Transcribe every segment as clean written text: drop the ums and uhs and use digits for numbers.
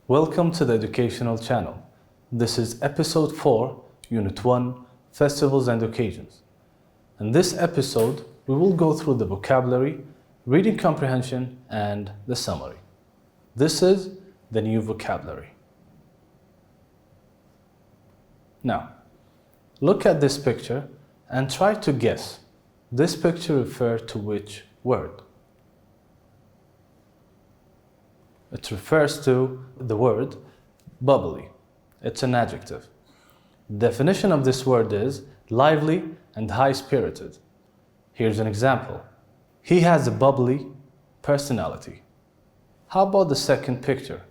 Welcome to the educational channel. This is episode 4, Unit 1, Festivals and Occasions. In this episode, we will go through the vocabulary, reading comprehension, and the summary. This is the new vocabulary. Now, look at this picture and try to guess. This picture refers to which word? It refers to the word bubbly. It's an adjective. The definition of this word is lively and high-spirited. Here's an example. He has a bubbly personality. How about the second picture?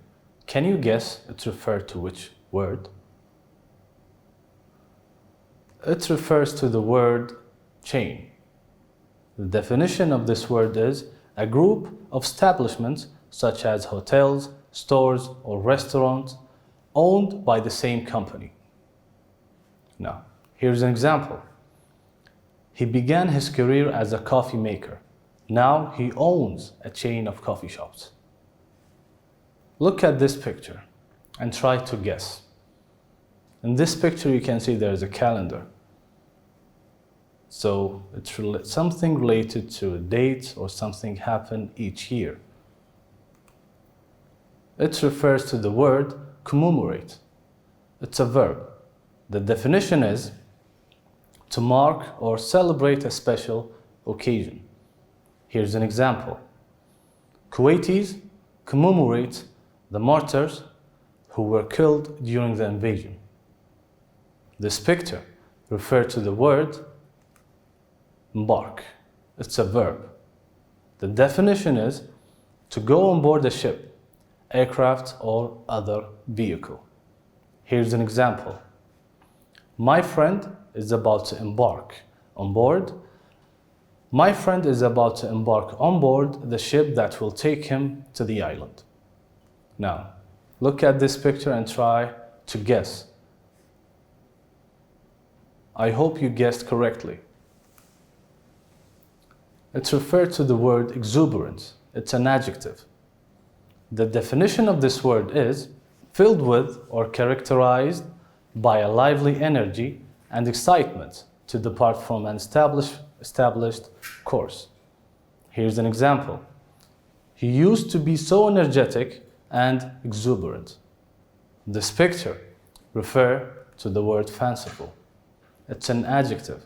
Can you guess it refers to which word? It refers to the word chain. The definition of this word is a group of establishments such as hotels, stores, or restaurants owned by the same company. Now, here's an example. He began his career as a coffee maker. Now he owns a chain of coffee shops. Look at this picture and try to guess. In this picture, you can see there is a calendar. So it's something related to a date or something happened each year. It refers to the word commemorate. It's a verb. The definition is to mark or celebrate a special occasion. Here's an example. Kuwaitis commemorate the martyrs who were killed during the invasion. This picture refers to the word embark. It's a verb. The definition is to go on board a ship, aircraft, or other vehicle. Here's an example. My friend is about to embark on board. My friend is about to embark on board the ship that will take him to the island. Now, look at this picture and try to guess. I hope you guessed correctly. It refers to the word exuberance. It's an adjective. The definition of this word is filled with or characterized by a lively energy and excitement to depart from an established course. Here's an example. He used to be so energetic and exuberant. This picture refers to the word fanciful. It's an adjective.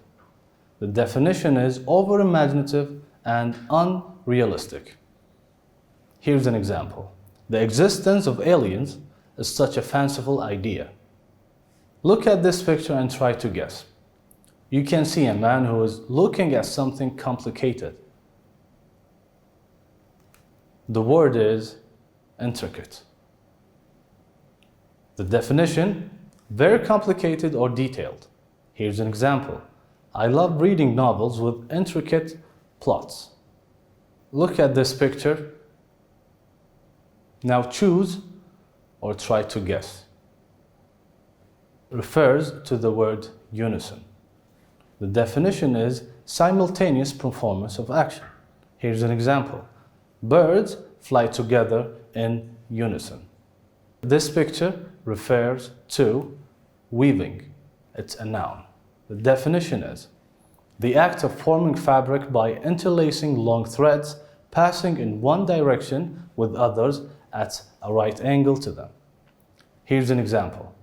The definition is over-imaginative and unrealistic. Here's an example. The existence of aliens is such a fanciful idea. Look at this picture and try to guess. You can see a man who is looking at something complicated. The word is intricate. The definition, very complicated or detailed. Here's an example. I love reading novels with intricate plots. Look at this picture. Now choose or try to guess. Refers to the word unison. The definition is simultaneous performance of action. Here's an example. Birds fly together in unison. This picture refers to weaving. It's a noun. The definition is the act of forming fabric by interlacing long threads passing in one direction with others at a right angle to them. Here's an example.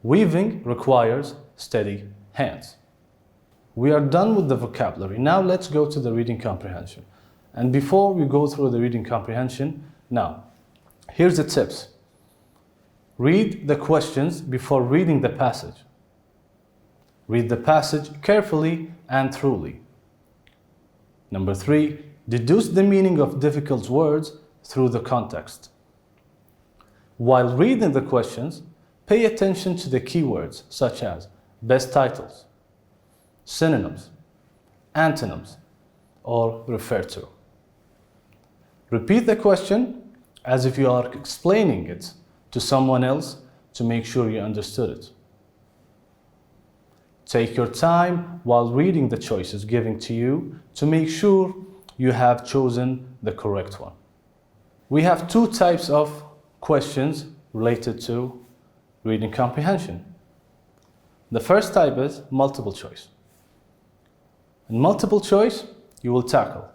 Weaving requires steady hands. We are done with the vocabulary. Now let's go to the reading comprehension. And before we go through the reading comprehension, now, here's the tips. Read the questions before reading the passage. Read the passage carefully and thoroughly. Number 3, deduce the meaning of difficult words through the context. While reading the questions, pay attention to the keywords such as best titles, synonyms, antonyms, or refer to. Repeat the question as if you are explaining it to someone else to make sure you understood it. Take your time while reading the choices given to you to make sure you have chosen the correct one. We have two types of questions related to reading comprehension. The first type is multiple choice. In multiple choice, you will tackle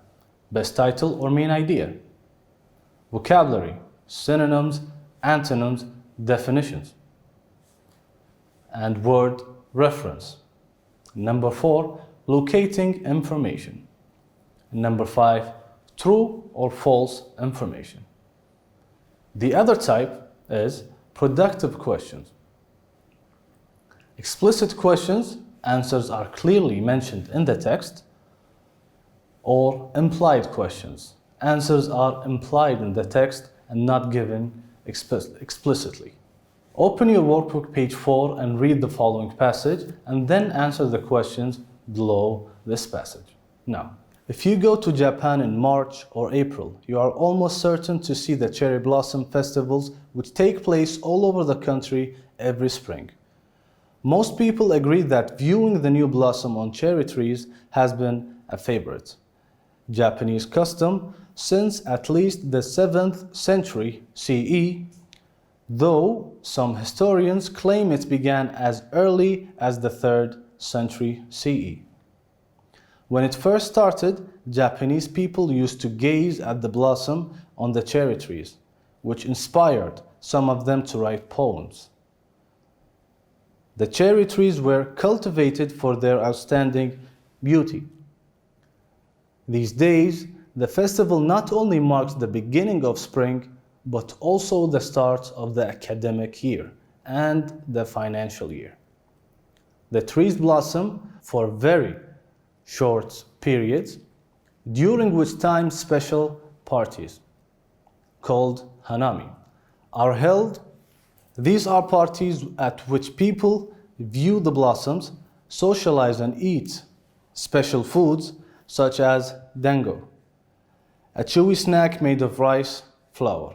best title or main idea, vocabulary, synonyms, antonyms, definitions, and word reference. Number 4, locating information. Number 5, true or false information. The other type is productive questions. Explicit questions, answers are clearly mentioned in the text, or implied questions. Answers are implied in the text and not given explicitly. Open your workbook page 4 and read the following passage and then answer the questions below this passage. Now, if you go to Japan in March or April, you are almost certain to see the cherry blossom festivals which take place all over the country every spring. Most people agree that viewing the new blossom on cherry trees has been a favorite Japanese custom since at least the 7th century CE, though some historians claim it began as early as the 3rd century CE. When it first started, Japanese people used to gaze at the blossom on the cherry trees, which inspired some of them to write poems. The cherry trees were cultivated for their outstanding beauty. These days, the festival not only marks the beginning of spring, but also the start of the academic year and the financial year. The trees blossom for very short periods, during which time special parties, called hanami, are held. These are parties at which people view the blossoms, socialize and eat special foods such as dango, a chewy snack made of rice flour.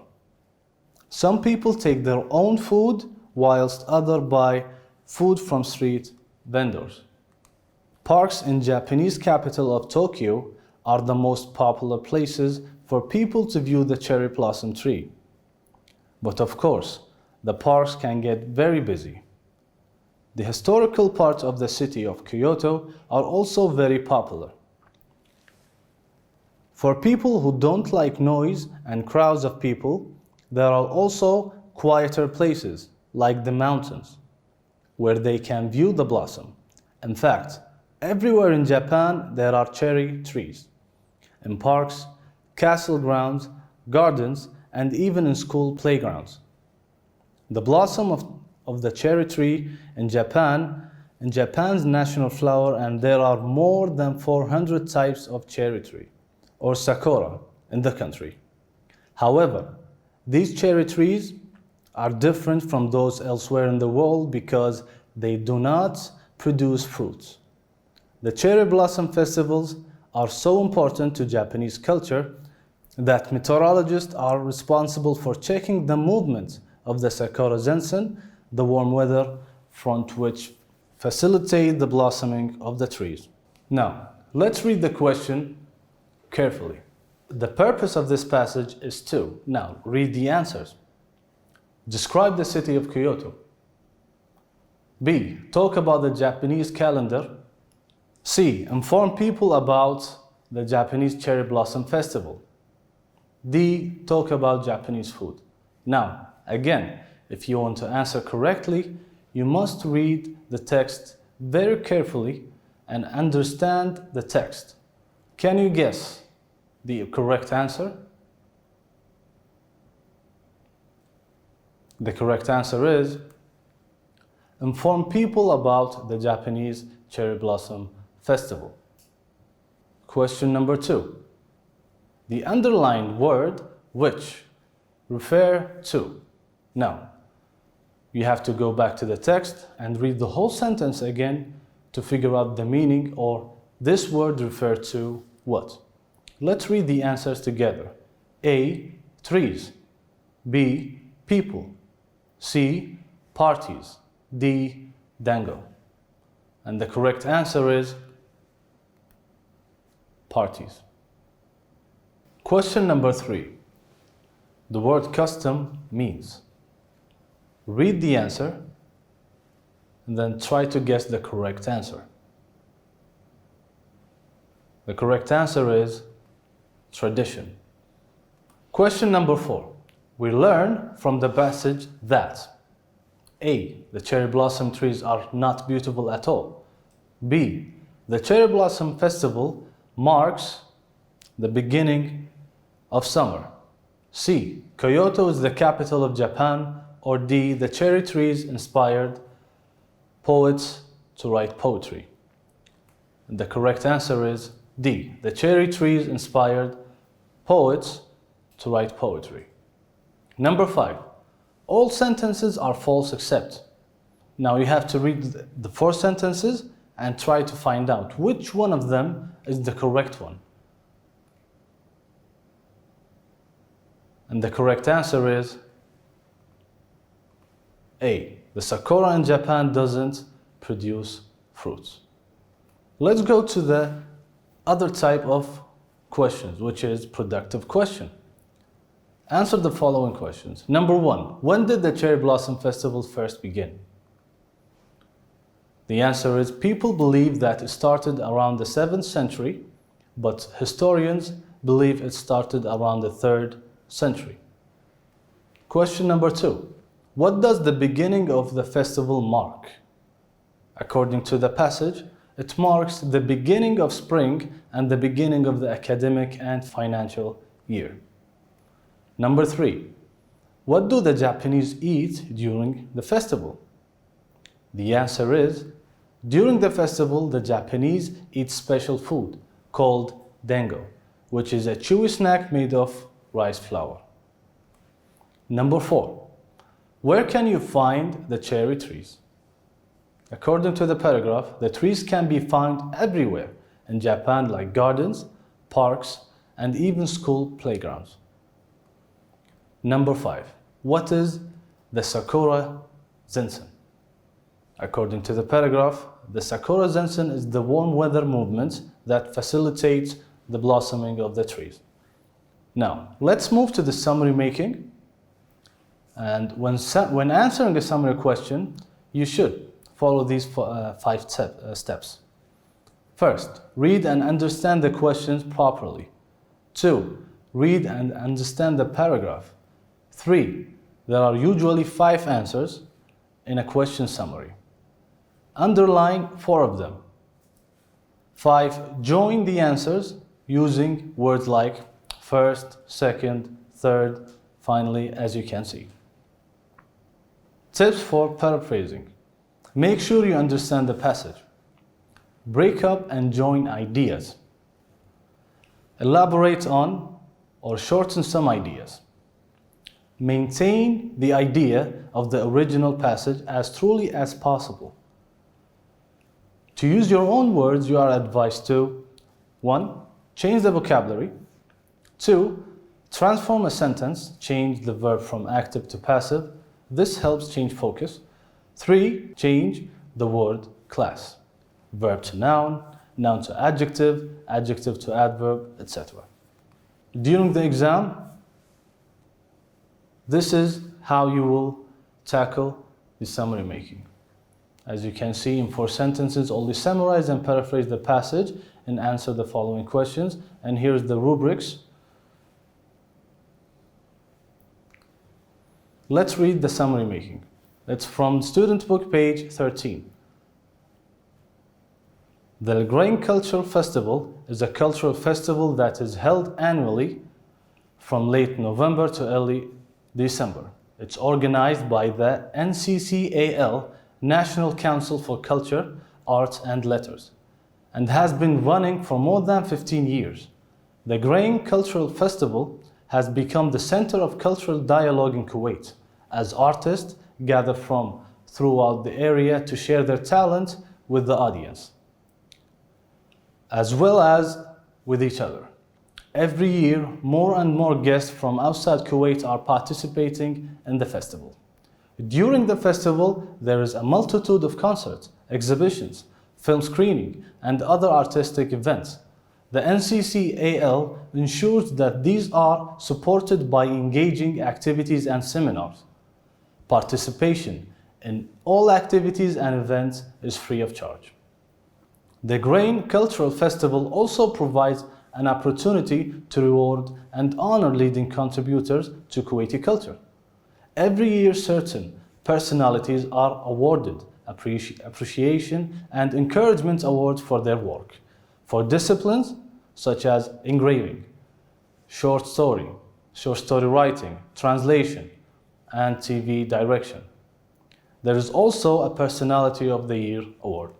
Some people take their own food whilst others buy food from street vendors. Parks in Japanese capital of Tokyo are the most popular places for people to view the cherry blossom tree. But of course, the parks can get very busy. The historical parts of the city of Kyoto are also very popular. For people who don't like noise and crowds of people, there are also quieter places like the mountains where they can view the blossom. In fact, everywhere in Japan there are cherry trees. In parks, castle grounds, gardens, and even in school playgrounds. The blossom of the cherry tree in Japan's national flower, and there are more than 400 types of cherry tree, or sakura, in the country. However, these cherry trees are different from those elsewhere in the world because they do not produce fruits. The cherry blossom festivals are so important to Japanese culture that meteorologists are responsible for checking the movement of the Sakura Zensen, the warm weather front which facilitate the blossoming of the trees. Now, let's read the question carefully. The purpose of this passage is to, now read the answers. Describe the city of Kyoto. B. Talk about the Japanese calendar. C. Inform people about the Japanese Cherry Blossom Festival. D. Talk about Japanese food. Now, again, if you want to answer correctly, you must read the text very carefully and understand the text. Can you guess the correct answer? The correct answer is inform people about the Japanese Cherry Blossom Festival. Question number 2. The underlined word which refer to. Now, you have to go back to the text and read the whole sentence again to figure out the meaning, or this word refer to what. Let's read the answers together. A. Trees. B. People. C. Parties. D. Dango. And the correct answer is parties. Question number 3. the word custom means. Read the answer and then try to guess the correct answer. The correct answer is tradition. Question number 4. We learn from the passage that A. The cherry blossom trees are not beautiful at all. B. The cherry blossom festival marks the beginning of summer. C. Kyoto is the capital of Japan. Or D. The cherry trees inspired poets to write poetry. And the correct answer is D. The cherry trees inspired poets to write poetry. Number 5. All sentences are false except. Now you have to read the 4 sentences and try to find out which one of them is the correct one. And the correct answer is A. The sakura in Japan doesn't produce fruits. Let's go to the other type of questions, which is productive question. Answer the following questions. Number 1. When did the Cherry Blossom Festival first begin? The answer is people believe that it started around the 7th century, but historians believe it started around the 3rd century. Question number 2. What does the beginning of the festival mark? According to the passage, it marks the beginning of spring and the beginning of the academic and financial year. Number 3. What do the Japanese eat during the festival? The answer is, during the festival, the Japanese eat special food called dango, which is a chewy snack made of rice flour. Number 4. Where can you find the cherry trees? According to the paragraph, the trees can be found everywhere in Japan, like gardens, parks, and even school playgrounds. Number 5. What is the Sakura Zensen? According to the paragraph, the Sakura Zensen is the warm weather movement that facilitates the blossoming of the trees. Now, let's move to the summary making. And when answering a summary question, you should follow these 5 steps. First, read and understand the questions properly. 2. Read and understand the paragraph. 3. There are usually 5 answers in a question summary. Underline 4 of them. 5. Join the answers using words like first, second, third, finally, as you can see. Tips for paraphrasing. Make sure you understand the passage. Break up and join ideas. Elaborate on or shorten some ideas. Maintain the idea of the original passage as truly as possible. To use your own words, you are advised to 1. Change the vocabulary. 2. Transform a sentence, change the verb from active to passive. This helps change focus. 3. Change the word class. Verb to noun, noun to adjective, adjective to adverb, etc. During the exam, this is how you will tackle the summary making. As you can see, in 4 sentences, only summarize and paraphrase the passage and answer the following questions. And here's the rubrics. Let's read the summary making. It's from student book, page 13. The Grain Cultural Festival is a cultural festival that is held annually from late November to early December. It's organized by the NCCAL, National Council for Culture, Arts and Letters, and has been running for more than 15 years. The Grain Cultural Festival has become the center of cultural dialogue in Kuwait, as artists gather from throughout the area to share their talent with the audience, as well as with each other. Every year, more and more guests from outside Kuwait are participating in the festival. During the festival, there is a multitude of concerts, exhibitions, film screening, and other artistic events. The NCCAL ensures that these are supported by engaging activities and seminars. Participation in all activities and events is free of charge. The Grain Cultural Festival also provides an opportunity to reward and honor leading contributors to Kuwaiti culture. Every year, certain personalities are awarded appreciation and encouragement awards for their work, for disciplines such as engraving, short story writing, translation, and TV direction. There is also a Personality of the Year award.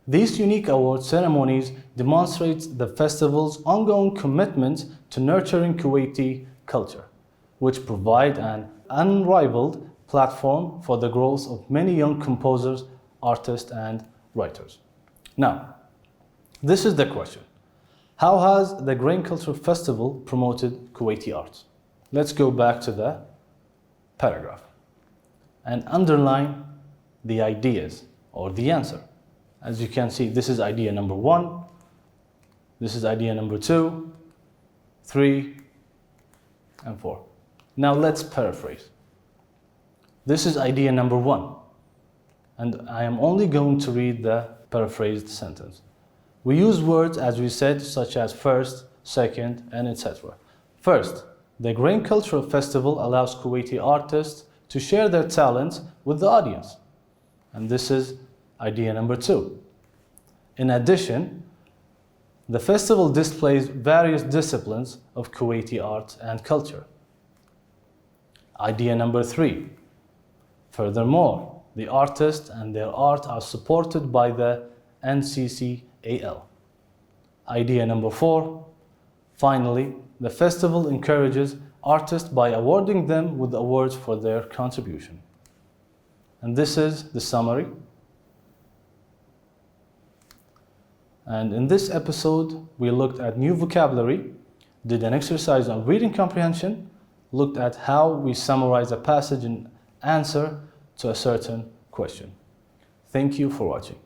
These unique award ceremonies demonstrate the festival's ongoing commitment to nurturing Kuwaiti culture, which provide an unrivaled platform for the growth of many young composers, artists, and writers. Now, this is the question. How has the Grain Cultural Festival promoted Kuwaiti arts? Let's go back to the paragraph and underline the ideas or the answer. As you can see, this is idea number 1, this is idea number 2, 3, and 4. Now let's paraphrase. This is idea number 1, and I am only going to read the paraphrased sentence. We use words, as we said, such as first, second, and etc. First, the Grain Cultural Festival allows Kuwaiti artists to share their talents with the audience. And this is idea number 2. In addition, the festival displays various disciplines of Kuwaiti art and culture. Idea number 3. Furthermore, the artists and their art are supported by the NCCAL. Idea number 4. Finally, the festival encourages artists by awarding them with awards for their contribution. And this is the summary. And in this episode, we looked at new vocabulary, did an exercise on reading comprehension, looked at how we summarize a passage and answer to a certain question. Thank you for watching.